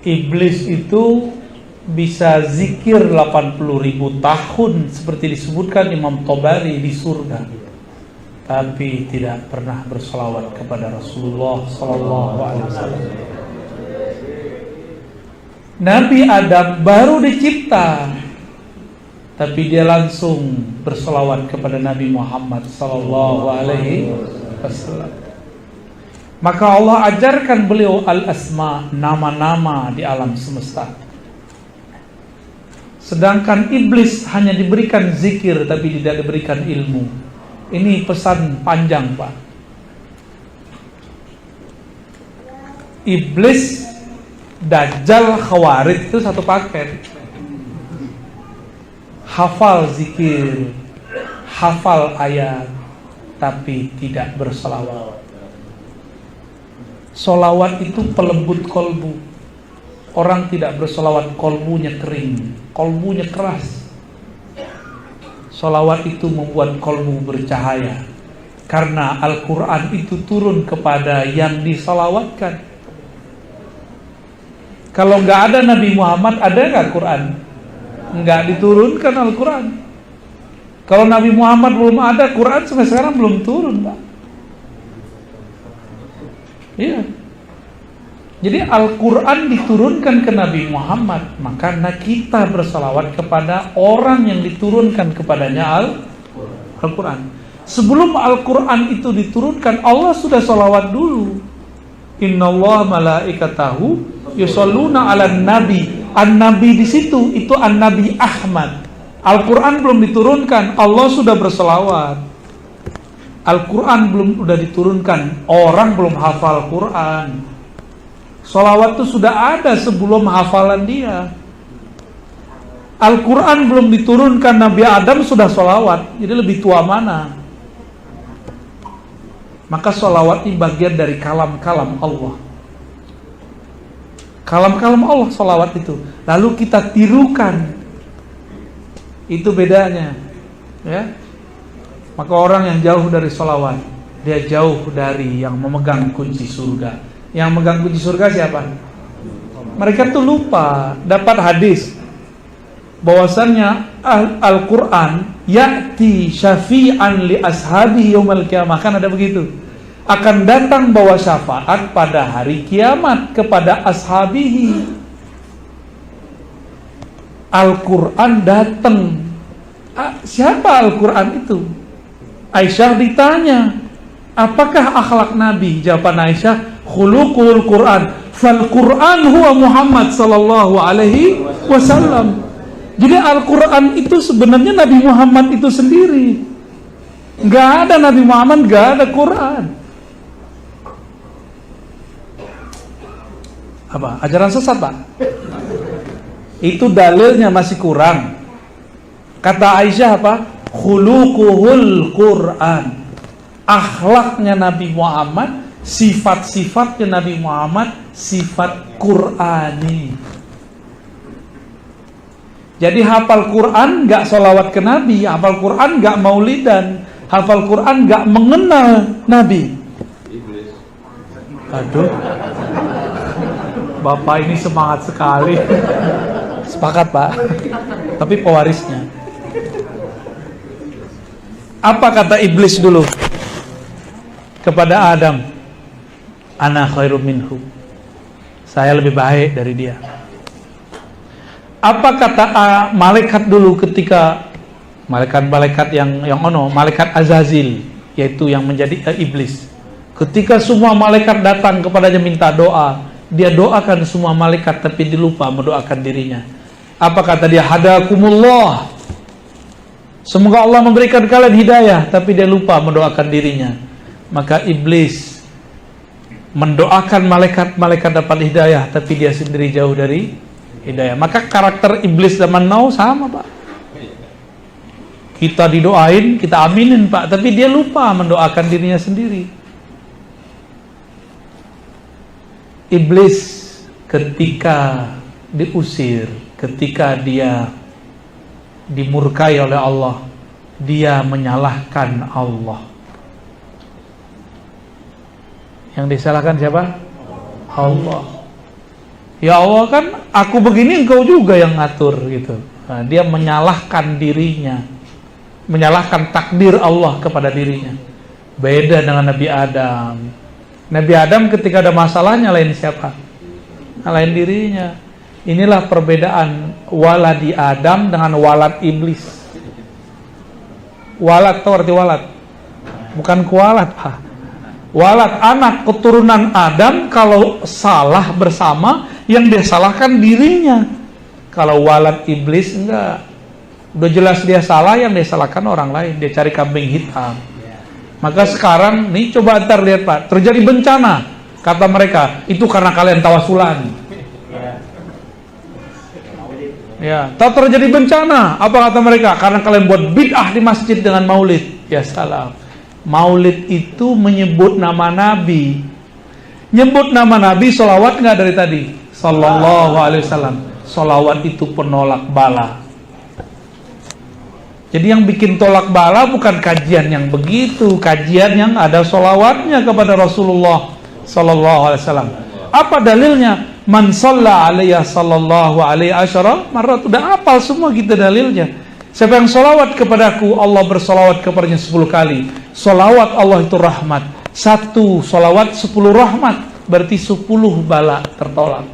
Iblis itu bisa zikir 80.000 tahun seperti disebutkan Imam Tabari di surga, tapi tidak pernah berselawat kepada Rasulullah sallallahu alaihi wasallam. Nabi Adam baru dicipta, tapi dia langsung berselawat kepada Nabi Muhammad sallallahu alaihi wasallam. Maka Allah ajarkan beliau al-asma, nama-nama di alam semesta. Sedangkan iblis hanya diberikan zikir tapi tidak diberikan ilmu. Ini pesan panjang, Pak. Iblis, Dajjal, Khawarij itu satu paket. Hafal zikir, hafal ayat, tapi tidak berselawat. Solawat itu pelembut kolbu. Orang tidak bersolawat, kolbunya kering, kolbunya keras. Solawat itu membuat kolbu bercahaya, karena Al-Quran itu turun kepada yang disolawatkan. Kalau nggak ada Nabi Muhammad, ada nggak Quran? Nggak diturunkan Al-Quran. Kalau Nabi Muhammad belum ada, Quran sampai sekarang belum turun, Pak. Iya. Jadi Al-Quran diturunkan ke Nabi Muhammad, maka kita bersalawat kepada orang yang diturunkan kepadanya Al-Quran. Sebelum Al-Quran itu diturunkan, Allah sudah salawat dulu. Innallaha malaikatahu yusholluna 'alan nabi. An-nabi di situ itu An-Nabi Ahmad. Al-Quran belum diturunkan, Allah sudah bersalawat. Al-Quran belum udah diturunkan, orang belum hafal Quran. Salawat itu sudah ada sebelum hafalan dia. Al-Quran belum diturunkan, Nabi Adam sudah salawat. Jadi lebih tua mana? Maka salawat ini bagian dari kalam-kalam Allah. Kalam-kalam Allah salawat itu. Lalu kita tirukan. Itu bedanya, ya. Maka orang yang jauh dari sholawat, dia jauh dari yang memegang kunci surga. Yang memegang kunci surga siapa? Mereka tuh lupa. Dapat hadis bahwasannya Al-Quran ya'ti syafi'an li ashabi yaumal qiyamah. Kan ada begitu. Akan datang bawa syafaat pada hari kiamat kepada ashabihi. Al-Quran datang. Siapa Al-Quran itu? Aisyah ditanya, apakah akhlak Nabi? Jawaban Aisyah, khuluqul Quran. Fal Quran huwa Muhammad sallallahu alaihi wasallam. Jadi Al-Quran itu sebenarnya Nabi Muhammad itu sendiri. Enggak ada Nabi Muhammad, enggak ada Quran. Apa? Ajaran sesat, Pak? Itu dalilnya masih kurang. Kata Aisyah apa? Khuluquhul Quran. Akhlaknya Nabi Muhammad, sifat-sifatnya Nabi Muhammad, sifat Qurani. Jadi hafal Quran gak sholawat ke Nabi, hafal Quran gak maulidan, hafal Quran gak mengenal Nabi. Aduh, Bapak ini semangat sekali. Sepakat, Pak. Tapi pewarisnya. Apa kata iblis dulu kepada Adam? Ana khairum minhu. Saya lebih baik dari dia. Apa kata malaikat dulu ketika malaikat malaikat Azazil, yaitu yang menjadi iblis. Ketika semua malaikat datang kepadanya minta doa, dia doakan semua malaikat tapi dilupa mendoakan dirinya. Apa kata dia? Hadakumullah. Semoga Allah memberikan kalian hidayah, tapi dia lupa mendoakan dirinya. Maka iblis mendoakan malaikat dapat hidayah, tapi dia sendiri jauh dari hidayah. Maka karakter iblis zaman now sama, Pak. Kita didoain, kita aminin, Pak, tapi dia lupa mendoakan dirinya sendiri. Iblis ketika diusir, ketika dia dimurkai oleh Allah, dia menyalahkan Allah. Yang disalahkan siapa? Allah. Ya Allah, kan aku begini engkau juga yang ngatur gitu. Nah, dia menyalahkan dirinya, menyalahkan takdir Allah kepada dirinya. Beda dengan Nabi Adam. Nabi Adam ketika ada masalah nyalain siapa? Nyalain dirinya. Inilah perbedaan waladi Adam dengan walad iblis. Walad, tahu arti walad? Bukan kualat, Pak. Walad, anak keturunan Adam, kalau salah bersama, yang dia salahkan dirinya. Kalau walad iblis, enggak. Udah jelas dia salah, yang dia salahkan orang lain. Dia cari kambing hitam. Maka sekarang, nih coba ntar lihat Pak, terjadi bencana. Kata mereka, itu karena kalian tawasulan. Ya, tak terjadi bencana. Apa kata mereka? Karena kalian buat bid'ah di masjid dengan maulid. Ya salam. Maulid itu menyebut nama Nabi. Nyebut nama Nabi, sholawat nggak dari tadi? Sallallahu alaihi wasallam. Sholawat itu penolak bala. Jadi yang bikin tolak bala bukan kajian yang begitu, kajian yang ada sholawatnya kepada Rasulullah Sallallahu alaihi wasallam. Apa dalilnya? Man shalla alaiya sallallahu alaihi asyara marrat. Udah hafal semua kita dalilnya. Siapa yang sholawat kepadaku, Allah bersolawat kepadanya 10 kali. Solawat Allah itu rahmat. 1 solawat 10 rahmat. Berarti 10 bala tertolak.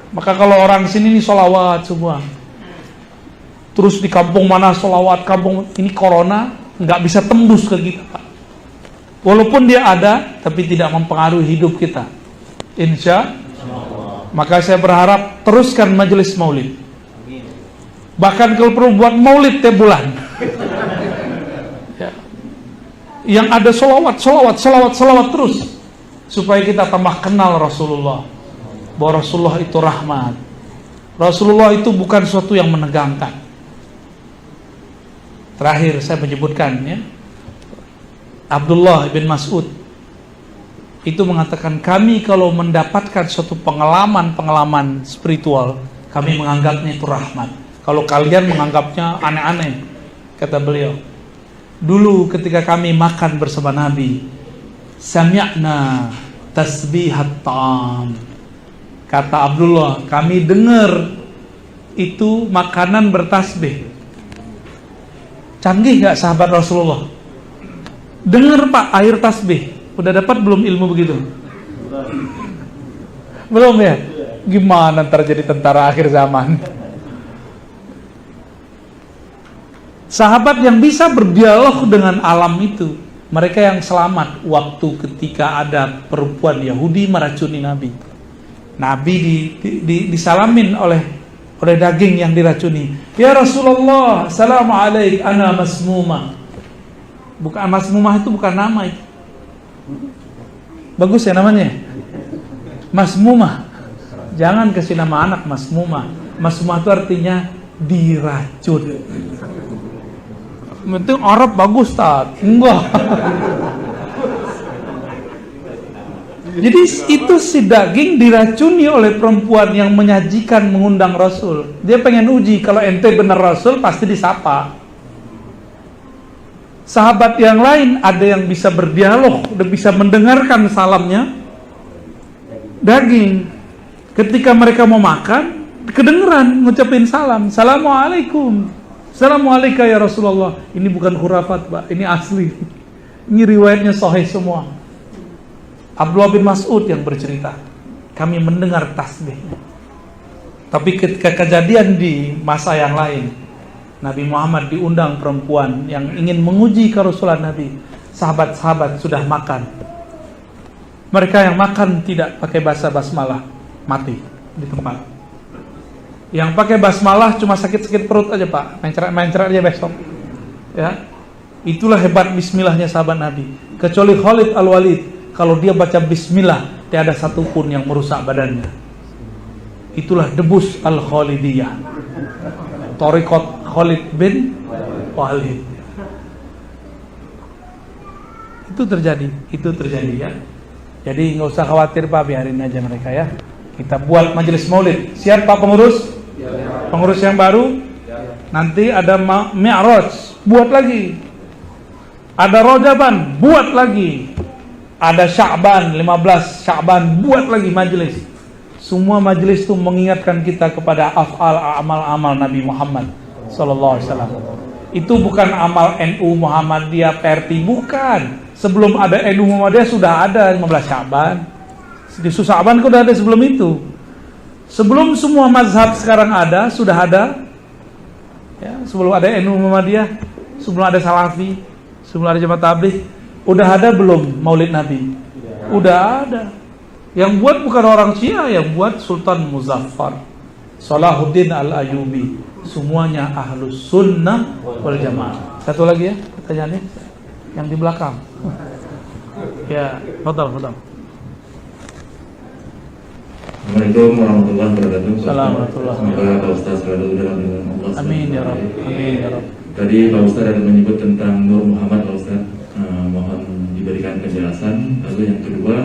Maka kalau orang sini nih solawat semua. Terus di kampung mana solawat, kampung ini corona nggak bisa tembus ke kita, Pak. Walaupun dia ada, tapi tidak mempengaruhi hidup kita. Insya Allah. Maka saya berharap teruskan majelis maulid. Bahkan kalau perlu buat maulid tiap bulan. Ya. Yang ada solawat terus. Supaya kita tambah kenal Rasulullah. Bahwa Rasulullah itu rahmat. Rasulullah itu bukan sesuatu yang menegangkan. Terakhir saya menyebutkan ya. Abdullah bin Mas'ud itu mengatakan, kami kalau mendapatkan suatu pengalaman spiritual, kami menganggapnya itu rahmat. Kalau kalian menganggapnya aneh-aneh, kata beliau. Dulu ketika kami makan bersama Nabi, sami'na tasbihat ta'am. Kata Abdullah, kami dengar itu makanan bertasbih. Canggih gak sahabat Rasulullah? Dengar Pak, air tasbih. Udah dapat belum ilmu begitu? Belum ya? Gimana ntar jadi tentara akhir zaman? Sahabat yang bisa berdialog dengan alam itu, mereka yang selamat waktu ketika ada perempuan Yahudi meracuni Nabi. Nabi disalamin oleh daging yang diracuni. Ya Rasulullah, assalamu alaik, ana masmumah. Bukan masmumah, itu bukan nama itu. Bagus ya namanya? Masmumah. Jangan kasih nama anak masmumah. Masmumah itu artinya diracun. Penting Arab bagus tak? Enggak. Jadi itu si daging diracuni oleh perempuan yang menyajikan, mengundang Rasul. Dia pengen uji kalau ente benar Rasul pasti disapa. Sahabat yang lain ada yang bisa berdialog dan bisa mendengarkan salamnya. Daging. Ketika mereka mau makan, kedengeran ngucapin salam. Assalamualaikum. Assalamualaikum ya Rasulullah. Ini bukan khurafat, Pak. Ini asli. Ini riwayatnya sahih semua. Abdullah bin Mas'ud yang bercerita. Kami mendengar tasbihnya. Tapi ketika kejadian di masa yang lain, Nabi Muhammad diundang perempuan yang ingin menguji kerasulan Nabi. Sahabat-sahabat sudah makan. Mereka yang makan tidak pakai bahasa basmalah, mati di tempat. Yang pakai basmalah cuma sakit-sakit perut aja Pak, main cerak aja besok. Ya, itulah hebat Bismillahnya sahabat Nabi. Kecuali Khalid Al-Walid, kalau dia baca Bismillah, tidak ada satupun yang merusak badannya. Itulah debus Al-Khalidiyah, Thariqat Khalid bin Walid. Itu terjadi ya. Jadi nggak usah khawatir Pak, biarin aja mereka ya. Kita buat majelis maulid. Siap Pak pengurus? Pengurus yang baru? Nanti ada Mi'raj, buat lagi. Ada Rojaban, buat lagi. Ada Sya'ban, 15 Sya'ban, buat lagi majelis. Semua majelis itu mengingatkan kita kepada amal-amal Nabi Muhammad sallallahu alaihi wasallam. Itu bukan amal NU Muhammadiyah PRT, bukan. Sebelum ada NU Muhammadiyah sudah ada 15 Syaban. Di Syaban udah ada sebelum itu. Sebelum semua mazhab sekarang ada, sudah ada. Ya, sebelum ada NU Muhammadiyah, sebelum ada Salafi, sebelum ada Jamaah Tabligh, udah ada belum Maulid Nabi? Udah ada. Yang buat bukan orang Syiah, yang buat Sultan Muzaffar, Salahuddin Al-Ayyubi. Semuanya ahlus sunnah wal jamaah. Satu lagi ya pertanyaannya, yang di belakang. Ya, fadal. Assalamualaikum warahmatullahi wabarakatuh. Assalamualaikum. Semoga Pak Ustaz selalu dalam lindungan Allah. Amin ya Rabb. Amin ya Rabb. Tadi Pak Ustaz ada menyebut tentang Nur Muhammad, Pak Ustaz. Mohon diberikan penjelasan. Lalu yang kedua,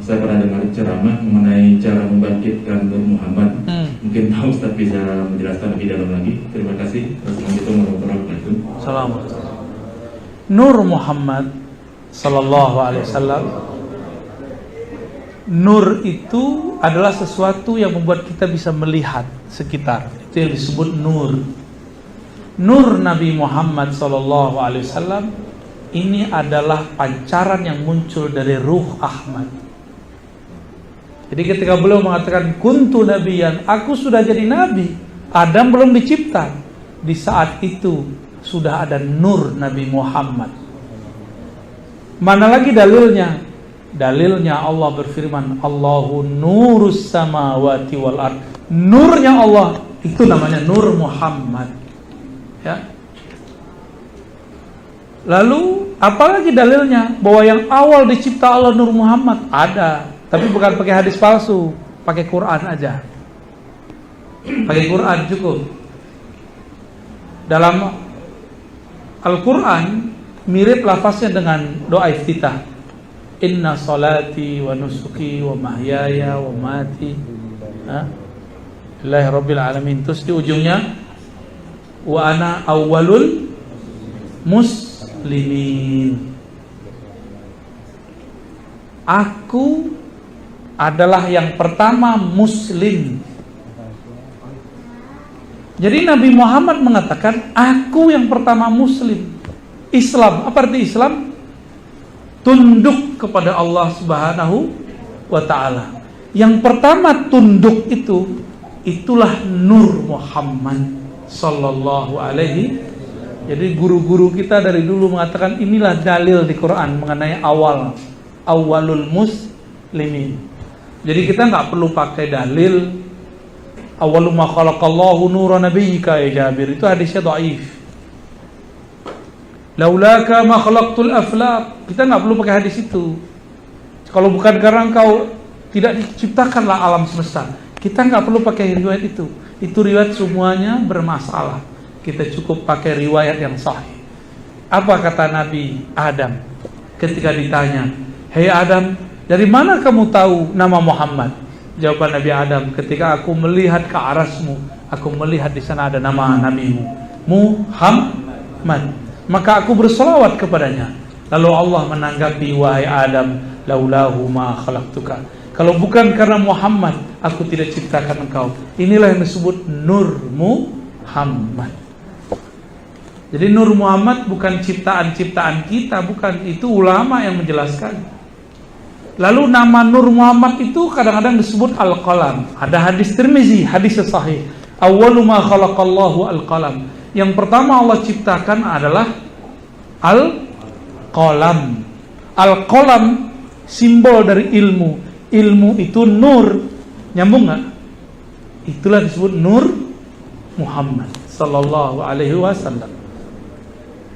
saya pernah dengar ceramah mengenai cara membangkitkan Nur Muhammad. Mungkin Pak Ustaz bisa menjelaskan lebih dalam lagi. Terima kasih. Wassalamualaikum warahmatullahi wabarakatuh. Assalamualaikum. Nur Muhammad sallallahu alaihi wasallam. Nur itu adalah sesuatu yang membuat kita bisa melihat sekitar. Itu yang disebut nur. Nur Nabi Muhammad sallallahu alaihi wasallam ini adalah pancaran yang muncul dari ruh Ahmad. Jadi ketika beliau mengatakan kuntu nabiyan, aku sudah jadi nabi. Adam belum dicipta. Di saat itu sudah ada nur Nabi Muhammad. Mana lagi dalilnya? Dalilnya Allah berfirman, Allahu nurus samawati wal ard. Nurnya Allah itu namanya Nur Muhammad. Ya. Lalu apalagi dalilnya bahwa yang awal dicipta Allah Nur Muhammad? Ada. Tapi bukan pakai hadis palsu, pakai Quran aja. Pakai Quran cukup. Dalam Al-Quran mirip lafaznya dengan doa iftitah. Inna salati wa nusuki wa mahyaya wa mati lillahi rabbil alamin. Terus di ujungnya wa ana awwalul muslimin. Aku adalah yang pertama muslim. Jadi Nabi Muhammad mengatakan, aku yang pertama muslim. Islam, apa arti Islam? Tunduk kepada Allah Subhanahu wa ta'ala. Yang pertama tunduk itu, itulah Nur Muhammad sallallahu alaihi. Jadi guru-guru kita dari dulu mengatakan inilah dalil di Quran mengenai awalul muslimin. Jadi kita nggak perlu pakai dalil awwalu ma khalaqallahu nura nabiyyika ya Jabir, itu hadisnya dhaif. Laulaka ma khalaqtul aflaq, kita nggak perlu pakai hadis itu. Kalau bukan karena engkau tidak diciptakanlah alam semesta, kita nggak perlu pakai riwayat itu. Itu riwayat semuanya bermasalah. Kita cukup pakai riwayat yang sahih. Apa kata Nabi Adam ketika ditanya, "Hei Adam, dari mana kamu tahu nama Muhammad?" Jawaban Nabi Adam, ketika aku melihat ke arasmu, aku melihat di sana ada nama nabimu, Muhammad. Maka aku berselawat kepadanya. Lalu Allah menanggapi, wahai Adam, laulahu ma khalaqtuka. Kalau bukan karena Muhammad, aku tidak ciptakan engkau. Inilah yang disebut Nur Muhammad. Jadi Nur Muhammad bukan ciptaan-ciptaan kita, bukan. Itu ulama yang menjelaskan. Lalu nama Nur Muhammad itu kadang-kadang disebut Al-Qalam. Ada hadis Tirmizi, hadis sahih. Awwalu ma khalaqallahu Al-Qalam. Yang pertama Allah ciptakan adalah Al-Qalam. Al-Qalam simbol dari ilmu. Ilmu itu nur. Nyambung nggak? Itulah disebut Nur Muhammad sallallahu alaihi wasallam.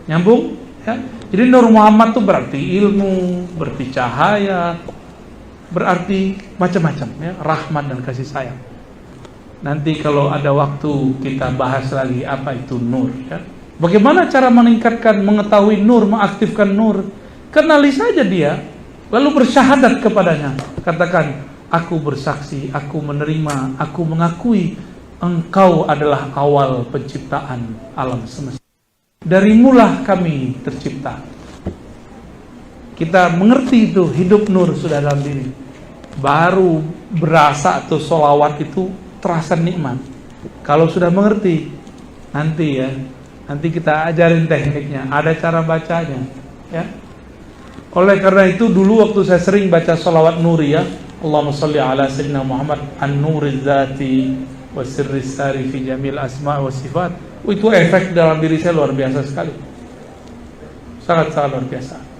Nyambung? Ya. Jadi Nur Muhammad itu berarti ilmu, berarti cahaya, berarti macam-macam, ya, rahmat dan kasih sayang. Nanti kalau ada waktu kita bahas lagi apa itu nur, ya. Bagaimana cara meningkatkan, mengetahui nur, mengaktifkan nur? Kenali saja dia, lalu bersyahadat kepadanya. Katakan, aku bersaksi, aku menerima, aku mengakui engkau adalah awal penciptaan alam semesta. Darimulah kami tercipta. Kita mengerti itu, hidup nur sudah dalam diri. Baru berasa tuh sholawat itu terasa nikmat. Kalau sudah mengerti, nanti kita ajarin tekniknya, ada cara bacanya, ya. Oleh karena itu dulu waktu saya sering baca sholawat nuri, ya, Allahumma sholli ala sayyidina Muhammad an-nuriz zati wa sirris sari fi jamil asma wa sifat. Itu efek dalam diri saya luar biasa sekali, sangat luar biasa.